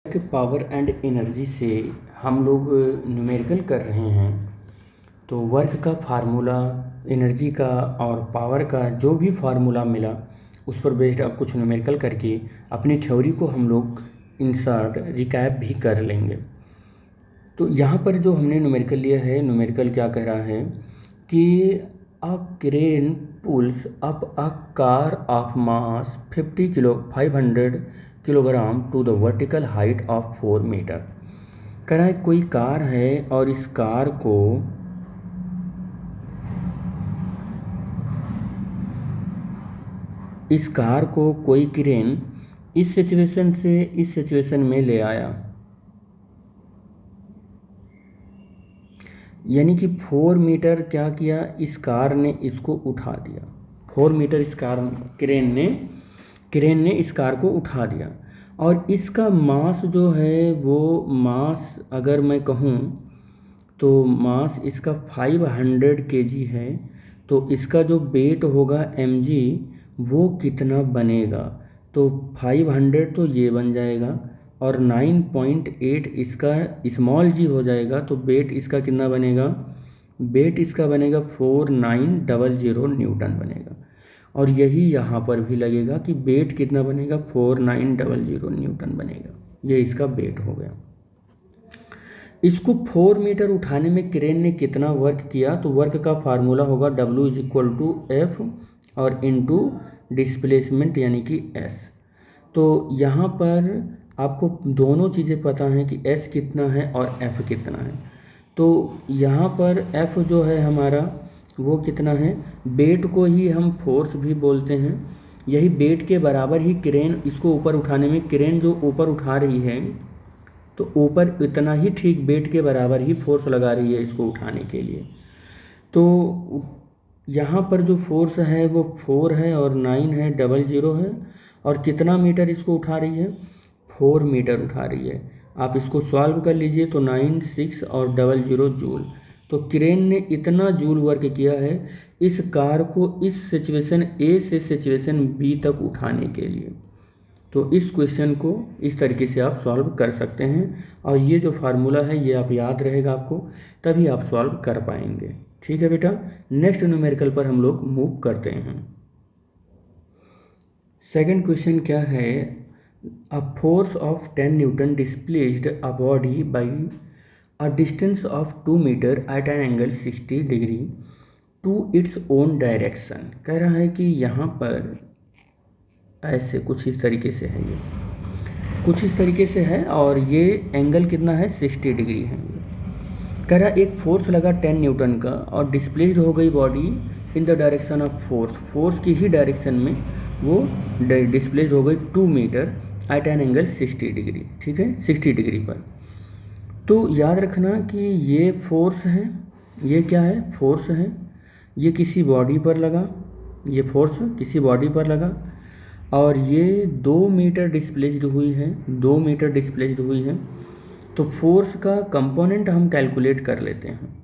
कि power and energy से हम लोग न्यूमेरिकल कर रहे हैं। तो वर्क का फार्मूला, एनर्जी का और पावर का जो भी फार्मूला मिला उस पर बेस्ड अब कुछ न्यूमेरिकल करके अपनी थ्योरी को हम लोग इंसर्ट रिकैप भी कर लेंगे। तो यहाँ पर जो हमने न्यूमेरिकल लिया है, न्यूमेरिकल क्या कह रहा है कि a crane pulls up a car of mass 500 kilogram to the vertical height of 4 metre. कह रहा है कोई कार है और इस कार को कोई क्रेन इस सिचुएशन से इस सिचुएशन में ले आया, यानी कि 4 मीटर क्या किया, इस कार ने इसको उठा दिया। 4 मीटर इस कार क्रेन ने इस कार को उठा दिया और इसका मास जो है वो मास अगर मैं कहूँ तो मास इसका 500 केजी है। तो इसका जो वेट होगा mg वो कितना बनेगा, तो 500 तो ये बन जाएगा और 9.8 इसका स्मॉल जी हो जाएगा। तो वेट इसका कितना बनेगा, वेट इसका बनेगा 4900 न्यूटन बनेगा। और यही यहाँ पर भी लगेगा कि वेट कितना बनेगा, 4900 न्यूटन बनेगा। ये इसका वेट हो गया। इसको 4 मीटर उठाने में क्रेन ने कितना वर्क किया, तो वर्क का फार्मूला होगा W=F और इनटू डिस्प्लेसमेंट यानी कि S। तो यहाँ पर आपको दोनों चीज़ें पता हैं कि S कितना है और F कितना है। तो यहाँ पर F जो है हमारा वो कितना है, वेट को ही हम फोर्स भी बोलते हैं। यही वेट के बराबर ही क्रेन इसको ऊपर उठाने में, क्रेन जो ऊपर उठा रही है तो ऊपर इतना ही ठीक वेट के बराबर ही फोर्स लगा रही है इसको उठाने के लिए। तो यहाँ पर जो फोर्स है वो 4 है और 9 है, 00 है। और कितना मीटर इसको उठा रही है, 4 मीटर उठा रही है। आप इसको सॉल्व कर लीजिए तो 9, 6 और 00 जूल। तो क्रेन ने इतना जूल वर्क किया है इस कार को इस सिचुएशन ए से सिचुएशन बी तक उठाने के लिए। तो इस क्वेश्चन को इस तरीके से आप सॉल्व कर सकते हैं और ये जो फार्मूला है ये आप याद रहेगा आपको, तभी आप सॉल्व कर पाएंगे। ठीक है बेटा, नेक्स्ट न्यूमेरिकल पर हम लोग मूव करते हैं। सेकंड क्वेश्चन क्या है, a force of 10 newton displaced a body by a distance of 2 metre at an angle 60 degree to its own direction. कह रहा है कि यहाँ पर ऐसे कुछ इस तरीके से है, ये कुछ इस तरीके से है और ये एंगल कितना है, 60 डिग्री है। कह रहा एक फोर्स लगा 10 न्यूटन का और डिस्प्लेस्ड हो गई body in the direction of force की ही डायरेक्शन में वो डिस्प्लेस्ड हो गई 2 metre at an angle 60 degree. ठीक है, 60 डिग्री पर। तो याद रखना कि ये फोर्स है, ये क्या है, फोर्स है। ये किसी बॉडी पर लगा, ये फोर्स किसी बॉडी पर लगा और ये 2 मीटर डिस्प्लेस्ड हुई है, 2 मीटर डिस्प्लेस्ड हुई है। तो फोर्स का कंपोनेंट हम कैलकुलेट कर लेते हैं।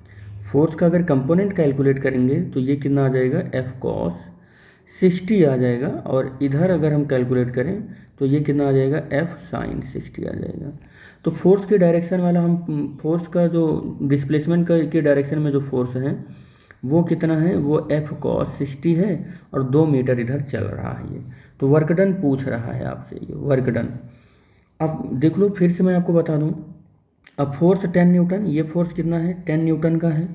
फोर्स का अगर कंपोनेंट कैलकुलेट करेंगे तो ये कितना आ जाएगा, F cos 60 आ जाएगा। और इधर अगर हम कैलकुलेट करें तो ये कितना आ जाएगा, F sin 60 आ जाएगा। तो फोर्स के डायरेक्शन वाला हम फोर्स का जो डिस्प्लेसमेंट के डायरेक्शन में जो फोर्स है वो कितना है, वो F cos 60 है और 2 मीटर इधर चल रहा है ये। तो वर्क डन पूछ रहा है आपसे, ये वर्क डन। अब देख लो फिर से मैं आपको बता दूं, अब फोर्स 10 न्यूटन, ये फोर्स कितना है, 10 न्यूटन का है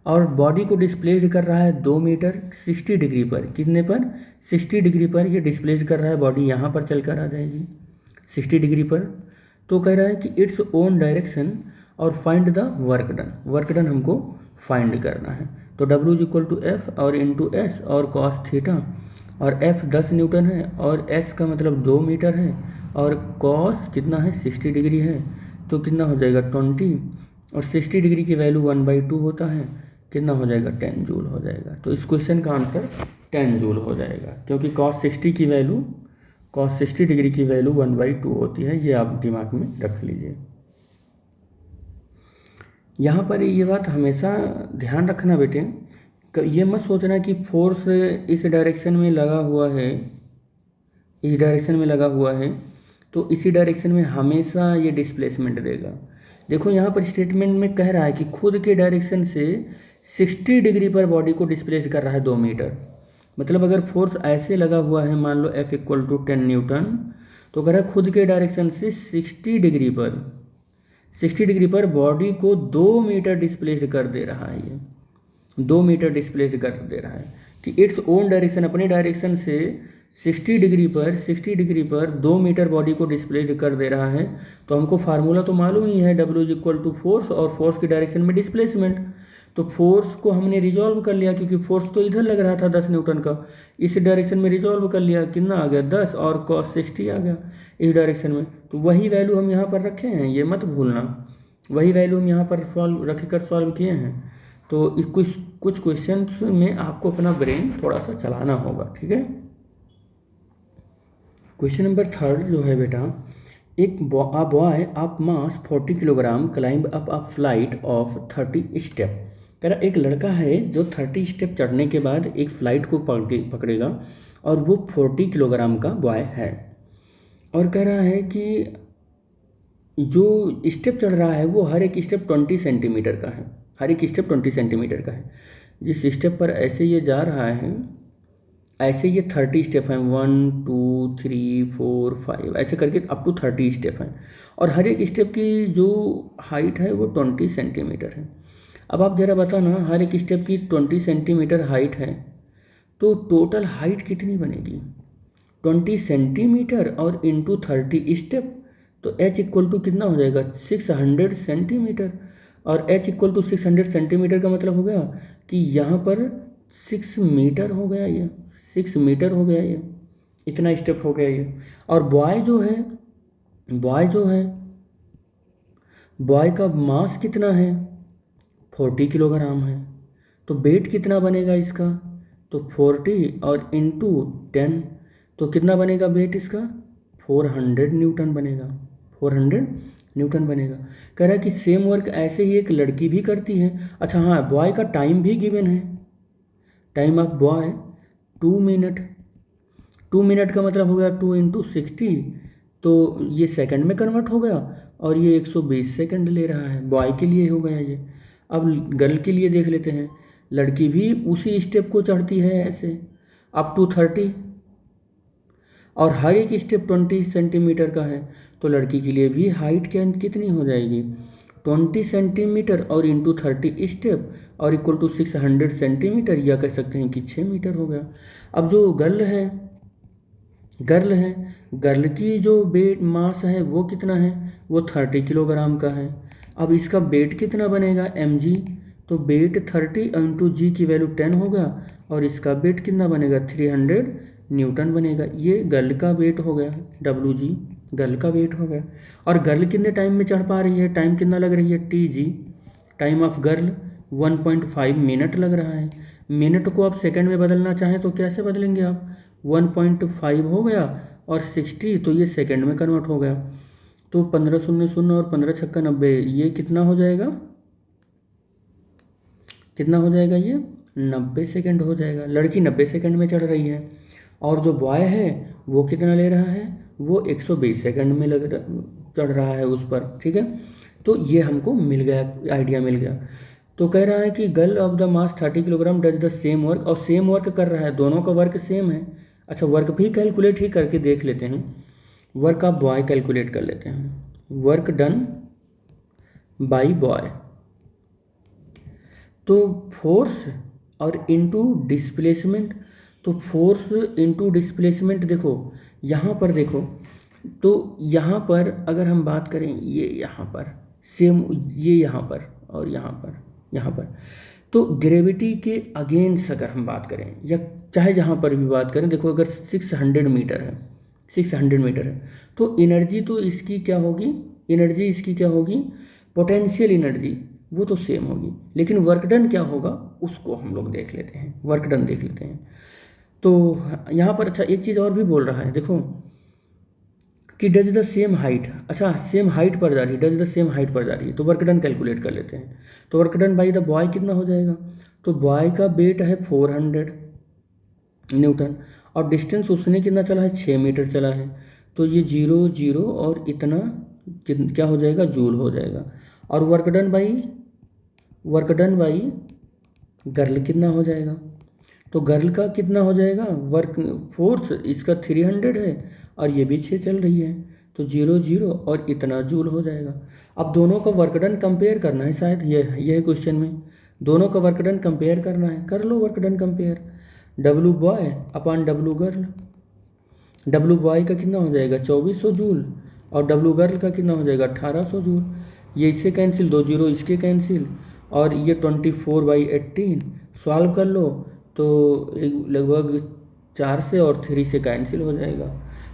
और बॉडी को डिस्प्लेस्ड कर रहा है 2 मीटर 60 डिग्री पर। कितने पर, 60 डिग्री पर ये डिस्प्लेस्ड कर रहा है। बॉडी यहाँ पर चल कर आ जाएगी 60 डिग्री पर। तो कह रहा है कि इट्स ओन डायरेक्शन और find the work done. Work done हमको फाइंड करना है। तो W=F और इंटू S और cos थीटा, और F 10 न्यूटन है और S का मतलब 2 मीटर है और cos कितना है, 60 डिग्री है। तो कितना हो जाएगा 20 और 60 डिग्री की वैल्यू 1/2 होता है, कितना हो जाएगा 10 जूल हो जाएगा। तो इस क्वेश्चन का आंसर 10 जूल हो जाएगा, क्योंकि cos 60 डिग्री की वैल्यू 1/2 होती है। ये आप दिमाग में रख लीजिए। यहाँ पर ये बात हमेशा ध्यान रखना बेटे, ये मत सोचना कि फोर्स इस डायरेक्शन में लगा हुआ है, इस डायरेक्शन में लगा हुआ है तो इसी डायरेक्शन में हमेशा ये डिस्प्लेसमेंट देगा। देखो यहाँ पर स्टेटमेंट में कह रहा है कि खुद के डायरेक्शन से 60 डिग्री पर बॉडी को डिस्प्लेस कर रहा है 2 मीटर। मतलब अगर फोर्स ऐसे लगा हुआ है, मान लो F इक्वल टू 10 न्यूटन, तो कह रहा है खुद के डायरेक्शन से 60 डिग्री पर बॉडी को 2 मीटर डिस्प्लेस्ड कर दे रहा है। ये 2 मीटर डिस्प्लेस्ड कर दे रहा है कि इट्स ओन डायरेक्शन, अपने डायरेक्शन से 60 डिग्री पर 2 मीटर बॉडी को डिस्प्लेस्ड कर दे रहा है। तो हमको फार्मूला तो मालूम ही है, W is equal to force और फोर्स की डायरेक्शन में डिस्प्लेसमेंट। तो फोर्स को हमने रिजॉल्व कर लिया, क्योंकि फोर्स तो इधर लग रहा था 10 न्यूटन का, इस डायरेक्शन में रिजॉल्व कर लिया, कितना आ गया 10 और कॉस 60 आ गया इस डायरेक्शन में। तो वही वैल्यू हम यहाँ पर रखे हैं, ये मत भूलना, वही वैल्यू हम यहाँ पर सॉल्व किए हैं। तो कुछ क्वेश्चन में आपको अपना ब्रेन थोड़ा सा चलाना होगा, ठीक है। क्वेश्चन नंबर 3 जो है बेटा, एक boy of mass 40 kilogram climb up a flight of 30 step. कह रहा एक लड़का है जो 30 स्टेप चढ़ने के बाद एक फ्लाइट को पकड़ेगा और वो 40 किलोग्राम का बॉय है। और कह रहा है कि जो स्टेप चढ़ रहा है वो हर एक स्टेप 20 सेंटीमीटर का है, हर एक स्टेप 20 सेंटीमीटर का है। जिस स्टेप पर ऐसे ये जा रहा है, ऐसे ये 30 स्टेप हैं, 1 2 3 4 5 ऐसे करके अप टू 30 स्टेप हैं। और हर एक स्टेप की जो हाइट है वो 20 सेंटीमीटर है। अब आप ज़रा बताना, हर एक स्टेप की 20 सेंटीमीटर हाइट है, तो टोटल हाइट कितनी बनेगी? 20 सेंटीमीटर और इंटू 30 स्टेप, तो H इक्वल टू कितना हो जाएगा 600 सेंटीमीटर। और H इक्वल टू 600 सेंटीमीटर का मतलब हो गया कि यहाँ पर 6 मीटर हो गया, ये 6 मीटर हो गया, ये इतना स्टेप हो गया ये। और बॉय का मास कितना है? 40 किलोग्राम है। तो वेट कितना बनेगा इसका? तो 40 और इंटू 10, तो कितना बनेगा वेट इसका? 400 न्यूटन बनेगा, 400 न्यूटन बनेगा। कह रहा है कि सेम वर्क ऐसे ही एक लड़की भी करती है। अच्छा हाँ, बॉय का टाइम भी गिवन है, time of boy 2 minute. 2 minute का मतलब हो गया 2 इंटू 60, तो ये सेकंड में कन्वर्ट हो गया, और ये 120 सेकंड ले रहा है, बॉय के लिए हो गया ये। अब गर्ल के लिए देख लेते हैं, लड़की भी उसी स्टेप को चढ़ती है ऐसे अप टू 30, और हर एक स्टेप 20 सेंटीमीटर का है। तो लड़की के लिए भी हाइट कितनी हो जाएगी? 20 सेंटीमीटर और इंटू 30 स्टेप और इक्वल टू 600 सेंटीमीटर, या कह सकते हैं कि 6 मीटर हो गया। अब जो गर्ल की जो वेट मास है वो कितना है? वो 30 किलोग्राम का है। अब इसका वेट कितना बनेगा mg? तो वेट 30 इंटू जी की वैल्यू 10 होगा, और इसका वेट कितना बनेगा 300 न्यूटन बनेगा। ये गर्ल का वेट हो गया, wg गर्ल का वेट हो गया। और गर्ल कितने टाइम में चढ़ पा रही है, टाइम कितना लग रही है tg, time of girl 1.5 minute लग रहा है। मिनट को आप सेकंड में बदलना चाहें तो कैसे बदलेंगे आप? 1.5 हो गया और 60, तो ये सेकंड में कन्वर्ट हो गया। तो 15 शून्य शून्य और 15 छक्का 90, ये कितना हो जाएगा? कितना हो जाएगा ये? 90 सेकंड हो जाएगा। लड़की 90 सेकंड में चढ़ रही है, और जो बॉय है वो कितना ले रहा है? वो 120 सेकंड में चढ़ रहा है उस पर, ठीक है। तो ये हमको मिल गया, आइडिया मिल गया। तो कह रहा है कि girl of the mass 30 kilogram does the same work, और सेम वर्क कर रहा है, दोनों का वर्क सेम है। अच्छा, वर्क भी कैलकुलेट ही करके देख लेते हैं, वर्क ऑफ बॉय कैलकुलेट कर लेते हैं। वर्क डन बाय बॉय, तो फोर्स और इनटू डिस्प्लेसमेंट, तो फोर्स इनटू डिस्प्लेसमेंट, देखो यहाँ पर देखो, तो यहाँ पर अगर हम बात करें, ये यहाँ पर सेम, ये यहाँ पर और यहाँ पर, तो ग्रेविटी के अगेंस्ट अगर हम बात करें, या चाहे जहाँ पर भी बात करें, देखो अगर 600 मीटर है, 600 मीटर है, तो एनर्जी तो इसकी क्या होगी? एनर्जी इसकी क्या होगी? पोटेंशियल एनर्जी, वो तो सेम होगी, लेकिन वर्क डन क्या होगा उसको हम लोग देख लेते हैं, वर्क डन देख लेते हैं। तो यहाँ पर अच्छा एक चीज़ और भी बोल रहा है, देखो कि डज द सेम हाइट, अच्छा सेम हाइट पर जा रही है, डज द सेम हाइट पर जा रही है, तो वर्क डन कैलकुलेट कर लेते हैं। तो work done by the boy कितना हो जाएगा? तो बॉय का वेट है 400 न्यूटन, और डिस्टेंस उसने कितना चला है? 6 मीटर चला है। तो ये 0 0 और इतना क्या हो जाएगा, जूल हो जाएगा। और वर्क डन बाई गर्ल कितना हो जाएगा, तो गर्ल का कितना हो जाएगा, वर्क फोर्स इसका 300 है और ये भी 6 चल रही है, तो 0 0 और इतना जूल हो जाएगा। अब दोनों का वर्क डन कंपेयर करना है, शायद ये है क्वेश्चन में, दोनों का वर्क डन कंपेयर करना है, कर लो work done compare. W boy upon W girl, W boy का कितना हो जाएगा 2400 जूल और डब्लू गर्ल का कितना हो जाएगा 1800 जूल। ये इससे कैंसिल, 2 0 इसके कैंसिल, और ये 24/18 सॉल्व कर लो तो लगभग 4 से और 3 से कैंसिल हो जाएगा।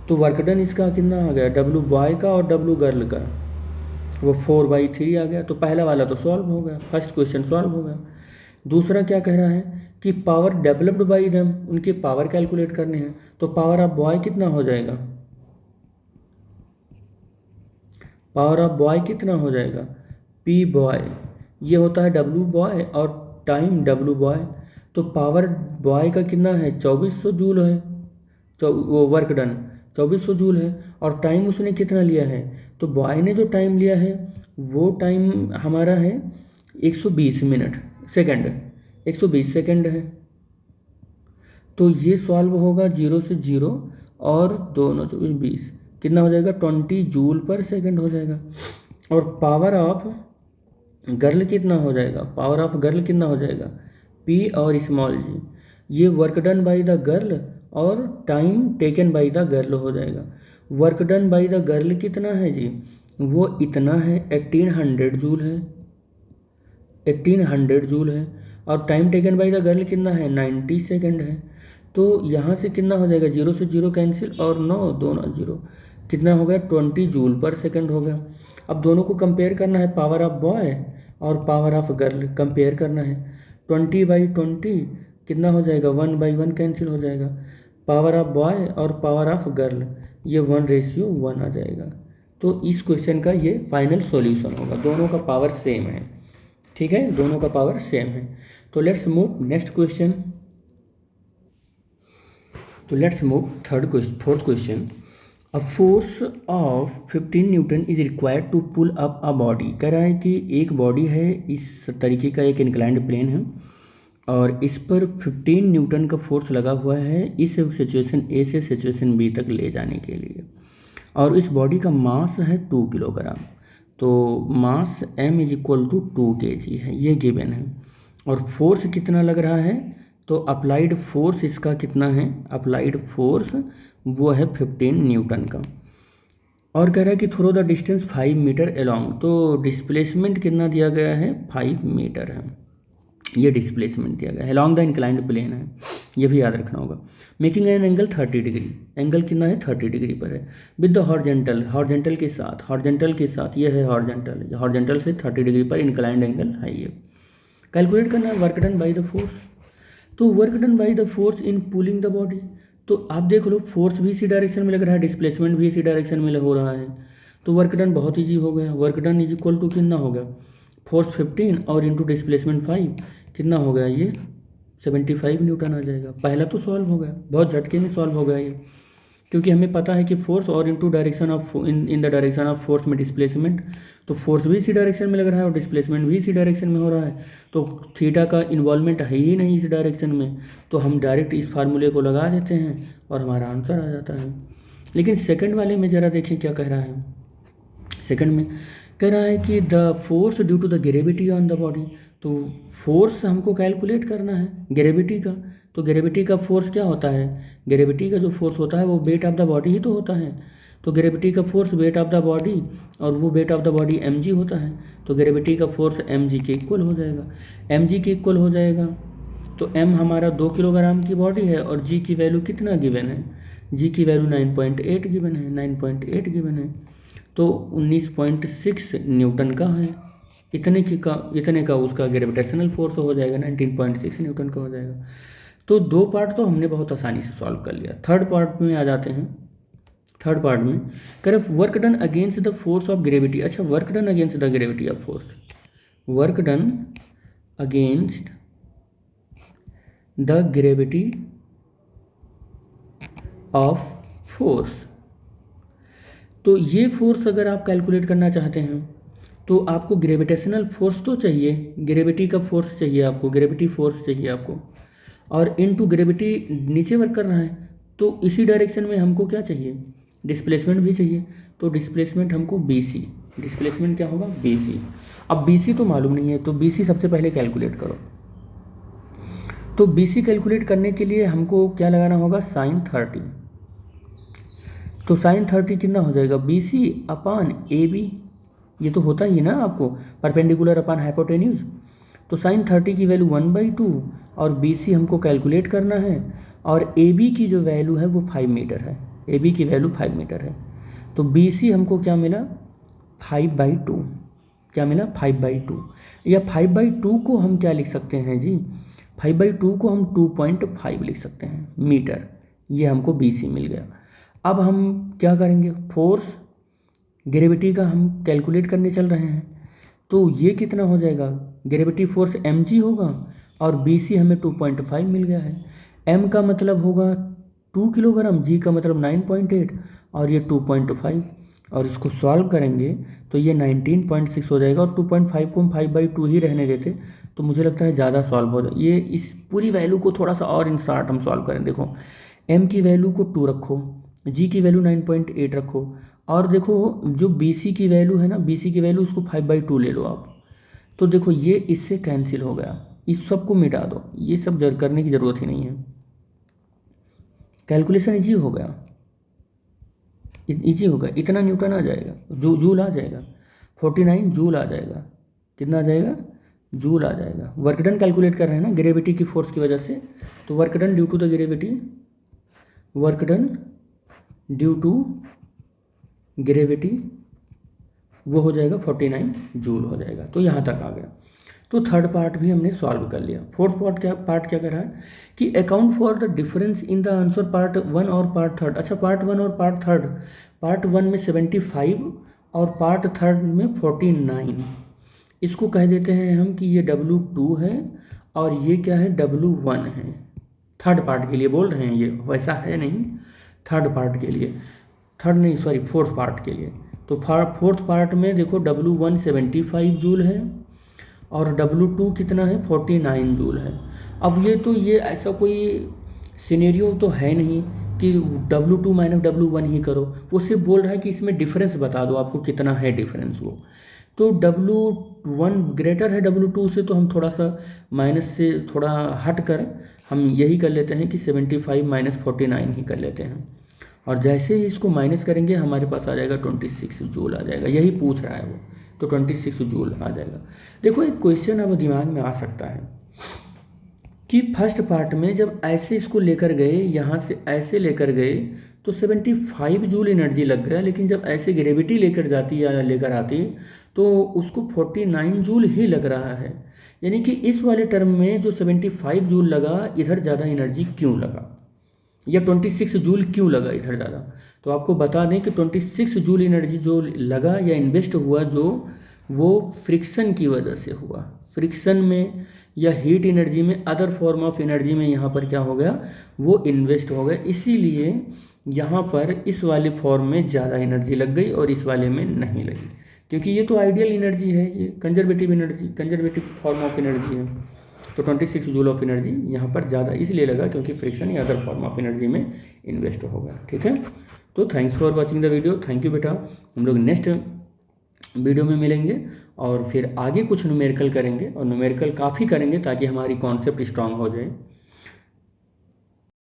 तो वर्क डन इसका कितना आ गया, डब्लू बॉय का और डब्लू गर्ल का, वो 4/3 आ गया। तो पहला वाला तो सॉल्व हो गया, फर्स्ट क्वेश्चन सॉल्व हो गया। दूसरा क्या कह रहा है कि पावर डेवलप्ड बाई देम, उनके पावर कैलकुलेट करने हैं, तो पावर ऑफ बॉय कितना हो जाएगा, पावर ऑफ बॉय कितना हो जाएगा, पी बॉय, ये होता है डब्लू बॉय और टाइम डब्लू बॉय, तो पावर बॉय का कितना है 2400 जूल है, वो वर्क डन 2400 जूल है, और टाइम उसने कितना लिया है, तो बॉय ने जो टाइम लिया है वो टाइम हमारा है 120 मिनट सेकंड, 120 सेकंड है। तो ये सॉल्व होगा 0 से 0 और दोनों 20 कितना हो जाएगा 20 जूल पर सेकंड हो जाएगा। और पावर ऑफ गर्ल कितना हो जाएगा, पावर ऑफ गर्ल कितना हो जाएगा, पी और स्मॉल जी, ये work done by the girl और time taken by the girl हो जाएगा। Work done by the girl कितना है जी, वो इतना है 1800 जूल है, 1800 जूल है, और time taken by the girl कितना है 90 सेकंड है। तो यहाँ से कितना हो जाएगा 0 से 0 कैंसिल और 9 दोनों 0, कितना हो गया 20 जूल पर सेकंड हो गया। अब दोनों को कंपेयर करना है, पावर ऑफ बॉय और पावर ऑफ गर्ल कंपेयर करना है। 20/20 कितना हो जाएगा 1/1 कैंसिल हो जाएगा, पावर ऑफ बॉय और पावर ऑफ गर्ल ये 1:1 आ जाएगा। तो इस क्वेश्चन का ये फाइनल सॉल्यूशन होगा, दोनों का पावर सेम है, ठीक है, दोनों का पावर सेम है। तो लेट्स मूव नेक्स्ट क्वेश्चन, तो let's move fourth question. A force of 15 newton is required to pull up a body. कह रहा है कि एक बॉडी है, इस तरीके का एक इंक्लाइंड प्लेन है और इस पर 15 न्यूटन का फोर्स लगा हुआ है इस सिचुएशन ए से सिचुएशन बी तक ले जाने के लिए, और इस बॉडी का मास है 2 किलोग्राम। तो mass m is equal to 2 kg है, ये गिवन है। और फोर्स कितना लग रहा है, तो अप्लाइड फोर्स इसका कितना है, अप्लाइड फोर्स वो है 15 न्यूटन का। और कह रहा है कि throw the distance 5 metre along, तो डिस्प्लेसमेंट कितना दिया गया है 5 मीटर है, ये डिस्प्लेसमेंट दिया गया है, अलोंग द इंक्लाइंड प्लेन है, ये भी याद रखना होगा। Making an angle 30 degree, angle कितना है 30 डिग्री पर है, विद द हॉर्जेंटल, हॉर्जेंटल के साथ ये है हॉर्जेंटल, हॉर्जेंटल से 30 डिग्री पर इंक्लाइंड एंगल है ये। कैलकुलेट करना है work done by the force, तो work done by the force in pulling the body, तो आप देख लो फोर्स भी इसी डायरेक्शन में लग रहा है, डिस्प्लेसमेंट भी इसी डायरेक्शन में हो रहा है, तो वर्क डन बहुत ईजी हो गया। Work done is equal to कितना हो गया, फोर्स 15 और इंटू डिस्प्लेसमेंट 5 कितना हो गया, ये 75 न्यूटन आ जाएगा। पहला तो सॉल्व हो गया, बहुत झटके में सॉल्व हो गया ये, क्योंकि हमें पता है कि फोर्स और into direction of in the direction of force में डिस्प्लेसमेंट, तो फोर्स भी इसी डायरेक्शन में लग रहा है और डिस्प्लेसमेंट भी इसी डायरेक्शन में हो रहा है, तो थीटा का इन्वॉल्वमेंट है ही नहीं इस डायरेक्शन में, तो हम डायरेक्ट इस फार्मूले को लगा देते हैं और हमारा आंसर आ जाता है। लेकिन सेकंड वाले में ज़रा देखिए क्या कह रहा है, सेकंड में कह रहा है कि the force due to the gravity on the body, तो फोर्स हमको कैलकुलेट करना है ग्रेविटी का, तो ग्रेविटी का फोर्स क्या होता है, ग्रेविटी का जो फोर्स होता है वो वेट ऑफ द बॉडी ही तो होता है, तो ग्रेविटी का force weight of the body और वो weight of the body mg होता है, तो ग्रेविटी का फोर्स mg के इक्वल हो जाएगा, mg के इक्वल हो जाएगा। तो m हमारा 2 किलोग्राम की बॉडी है और g की वैल्यू कितना गिवन है, g की वैल्यू 9.8 गिवन है, 9.8 गिवन है, तो 19.6 न्यूटन का है, इतने का उसका ग्रेविटेशनल फोर्स हो जाएगा, 19.6 न्यूटन का हो जाएगा। तो दो पार्ट तो हमने बहुत आसानी से सॉल्व कर लिया। थर्ड पार्ट में आ जाते हैं। थर्ड पार्ट में करें work done against the force of gravity. अच्छा, work done against the gravity of force, work done against the gravity of force, तो ये फोर्स अगर आप कैलकुलेट करना चाहते हैं तो आपको ग्रेविटेशनल फोर्स तो चाहिए, ग्रेविटी का फोर्स चाहिए आपको, ग्रेविटी फोर्स चाहिए आपको, और इनटू ग्रेविटी नीचे वर्क कर रहा है तो इसी डायरेक्शन में हमको क्या चाहिए, डिस्प्लेसमेंट भी चाहिए। तो डिस्प्लेसमेंट हमको BC, डिस्प्लेसमेंट क्या होगा BC। अब BC तो मालूम नहीं है तो BC सबसे पहले कैलकुलेट करो। तो BC कैलकुलेट करने के लिए हमको क्या लगाना होगा, साइन 30। तो साइन 30 कितना हो जाएगा, BC अपान AB। ये तो होता ही है ना आपको, परपेंडिकुलर अपान हाइपोटेन्यूज। तो साइन 30 की वैल्यू 1/2 और BC हमको कैलकुलेट करना है, और AB की जो वैल्यू है वो 5 मीटर है, AB की वैल्यू 5 मीटर है। तो BC हमको क्या मिला, 5/2। क्या मिला, 5/2। या 5/2 को हम क्या लिख सकते हैं जी, 5/2 को हम 2.5 लिख सकते हैं मीटर। ये हमको BC मिल गया। अब हम क्या करेंगे, फोर्स ग्रेविटी का हम कैलकुलेट करने चल रहे हैं। तो ये कितना हो जाएगा, ग्रेविटी फोर्स mg होगा और BC हमें 2.5 मिल गया है। m का मतलब होगा 2 किलोग्राम, g का मतलब 9.8 और ये 2.5, और इसको सॉल्व करेंगे तो ये 19.6 हो जाएगा। और 2.5 को हम 5/2 ही रहने देते तो मुझे लगता है ज़्यादा सॉल्व हो जाए। ये इस पूरी वैल्यू को थोड़ा सा और इन शार्ट हम सॉल्व करें। देखो m की वैल्यू को 2 रखो, g की वैल्यू 9.8 रखो, और देखो जो BC की वैल्यू है ना, BC की वैल्यू उसको 5/2 ले लो आप। तो देखो ये इससे कैंसिल हो गया, इस सब को मिटा दो, ये सब करने की ज़रूरत ही नहीं है। कैलकुलेशन इजी हो गया, इजी होगा। इतना न्यूटन आ जाएगा, जूल आ जाएगा, 49 जूल आ जाएगा। कितना आ जाएगा, जूल आ जाएगा। वर्क डन कैलकुलेट कर रहे हैं ना ग्रेविटी की फोर्स की वजह से, तो work done due to the gravity, work done due to gravity वो हो जाएगा 49 जूल हो जाएगा। तो यहाँ तक आ गया। तो थर्ड पार्ट भी हमने सॉल्व कर लिया। फोर्थ पार्ट क्या कर रहा है कि account for the difference in the answer part 1 और पार्ट थर्ड। अच्छा, पार्ट 1 और पार्ट थर्ड, पार्ट 1 में 75 और पार्ट थर्ड में 49। इसको कह देते हैं हम कि ये W2 है और ये क्या है, W1 है। थर्ड पार्ट के लिए बोल रहे हैं, ये वैसा है नहीं, थर्ड पार्ट के लिए, थर्ड नहीं सॉरी फोर्थ पार्ट के लिए। तो फोर्थ पार्ट में देखो W1 75 जूल है और W2 कितना है, 49 जूल है। अब ये ऐसा कोई सिनेरियो तो है नहीं कि W2 माइनस W1 ही करो, वो सिर्फ बोल रहा है कि इसमें डिफरेंस बता दो आपको कितना है डिफरेंस वो। तो W1 ग्रेटर है W2 से, तो हम थोड़ा सा माइनस से थोड़ा हट कर हम यही कर लेते हैं कि 75 माइनस 49 ही कर लेते हैं, और जैसे ही इसको माइनस करेंगे हमारे पास आ जाएगा 26 जूल आ जाएगा। यही पूछ रहा है वो, तो 26 जूल आ जाएगा। देखो एक क्वेश्चन अब दिमाग में आ सकता है कि फर्स्ट पार्ट में जब ऐसे इसको लेकर गए, यहाँ से ऐसे लेकर गए तो 75 जूल एनर्जी लग गया, लेकिन जब ऐसे ग्रेविटी लेकर जाती या लेकर आती तो उसको 49 जूल ही लग रहा है। यानी कि इस वाले टर्म में जो 75 जूल लगा, इधर ज़्यादा एनर्जी क्यों लगा, या 26 जूल क्यों लगा इधर ज़्यादा। तो आपको बता दें कि 26 जूल एनर्जी जो लगा या इन्वेस्ट हुआ, जो वो फ्रिक्शन की वजह से हुआ। फ्रिक्शन में या हीट एनर्जी में, अदर फॉर्म ऑफ एनर्जी में यहाँ पर क्या हो गया, वो इन्वेस्ट हो गया। इसीलिए यहाँ पर इस वाले फॉर्म में ज़्यादा एनर्जी लग गई और इस वाले में नहीं लगी, क्योंकि ये तो आइडियल एनर्जी है, ये conservative energy, conservative form of energy है। तो 26 जूल ऑफ एनर्जी यहाँ पर ज़्यादा इसलिए लगा क्योंकि फ्रिक्शन या अदर फॉर्म ऑफ एनर्जी में इन्वेस्ट हो गया। ठीक है, तो thanks for watching the video. Thank you बेटा। हम लोग नेक्स्ट वीडियो में मिलेंगे और फिर आगे कुछ न्यूमेरिकल करेंगे, और न्यूमेरिकल काफ़ी करेंगे ताकि हमारी कॉन्सेप्ट स्ट्रांग हो जाए।